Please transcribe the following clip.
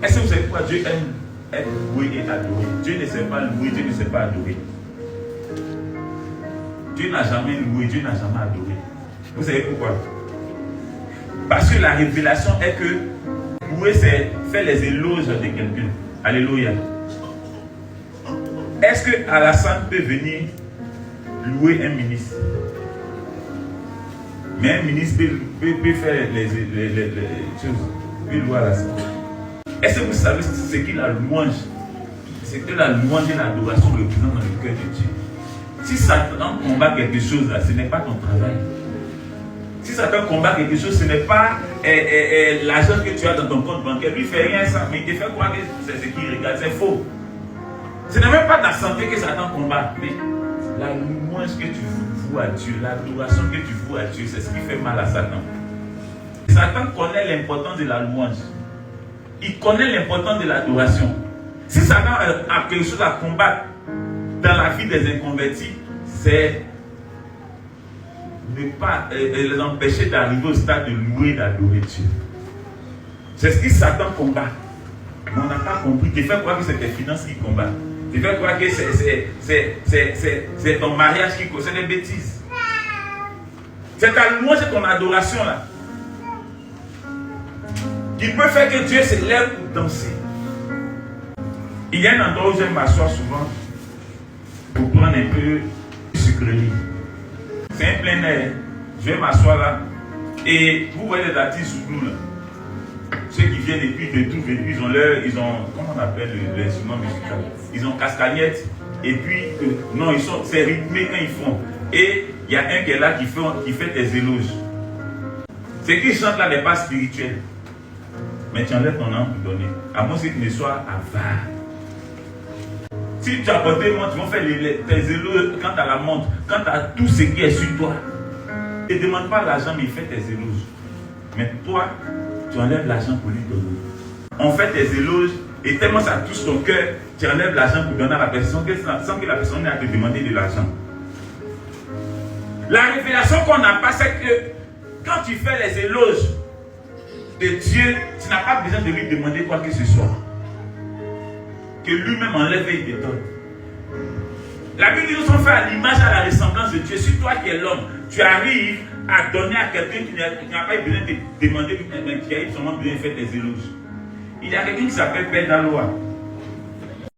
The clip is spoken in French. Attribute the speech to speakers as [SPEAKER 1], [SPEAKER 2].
[SPEAKER 1] Est-ce que vous savez pourquoi Dieu aime être loué et adoré? Dieu ne sait pas louer, Dieu ne sait pas adorer. Dieu n'a jamais loué, Dieu n'a jamais adoré. Vous savez pourquoi? Parce que la révélation est que louer, c'est faire les éloges de quelqu'un. Alléluia. Est-ce que Alassane peut venir louer un ministre? Mais un ministre peut faire les choses. Peut louer Alassane. Est-ce que vous savez ce qu'est la louange? C'est que la louange et l'adoration représentent dans le cœur de Dieu. Si Satan combat quelque chose, là, ce n'est pas ton travail. Si Satan combat quelque chose, ce n'est pas l'argent que tu as dans ton compte bancaire. Lui, il ne fait rien ça, mais il te fait croire que c'est ce qu'il regarde. C'est faux. Ce n'est même pas ta santé que Satan combat, mais la louange que tu voues à Dieu, l'adoration que tu voues à Dieu, c'est ce qui fait mal à Satan. Satan connaît l'importance de la louange. Il connaît l'importance de l'adoration. Si Satan a quelque chose à combattre dans la vie des inconvertis, c'est ne pas les empêcher d'arriver au stade de louer et d'adorer Dieu. C'est ce que Satan combat. Mais on n'a pas compris. Tu fais croire que c'est tes finances qui combattent. Tu fais croire que c'est ton mariage qui combat. C'est des bêtises. C'est ta louange et ton adoration là qui peut faire que Dieu se lève pour danser. Il y a un endroit où j'aime m'asseoir souvent pour prendre un peu de sucrerie. C'est un plein air. Je vais m'asseoir là. Et vous voyez les artistes sous nous là. Ceux qui viennent et puis de tout, ils ont comment on appelle l'instrument musical? Ils ont cascagnette. Et puis, non, c'est rythmé quand ils font. Et il y a un qui est là qui fait des éloges. Ce qu'ils chantent là n'est pas spirituel. Mais tu enlèves ton âme pour donner. À moins que tu ne sois avare. Si tu as porté une montre, tu vas faire tes éloges quand tu as la montre, quand tu as tout ce qui est sur toi. Ne demande pas l'argent, mais il fait tes éloges. Mais toi, tu enlèves l'argent pour lui donner. On fait tes éloges et tellement ça touche ton cœur, tu enlèves l'argent pour donner à la personne sans que la personne n'ait à te demander de l'argent. La révélation qu'on n'a pas, c'est que quand tu fais les éloges de Dieu, tu n'as pas besoin de lui demander quoi que ce soit. Que lui-même enlève et il te donne. La Bible dit que nous sommes faits à l'image, à la ressemblance de Dieu. Si toi qui es l'homme, tu arrives à donner à quelqu'un qui n'a pas besoin de te demander, mais qui a seulement besoin de faire des éloges. Il y a quelqu'un qui s'appelle Père Daloa.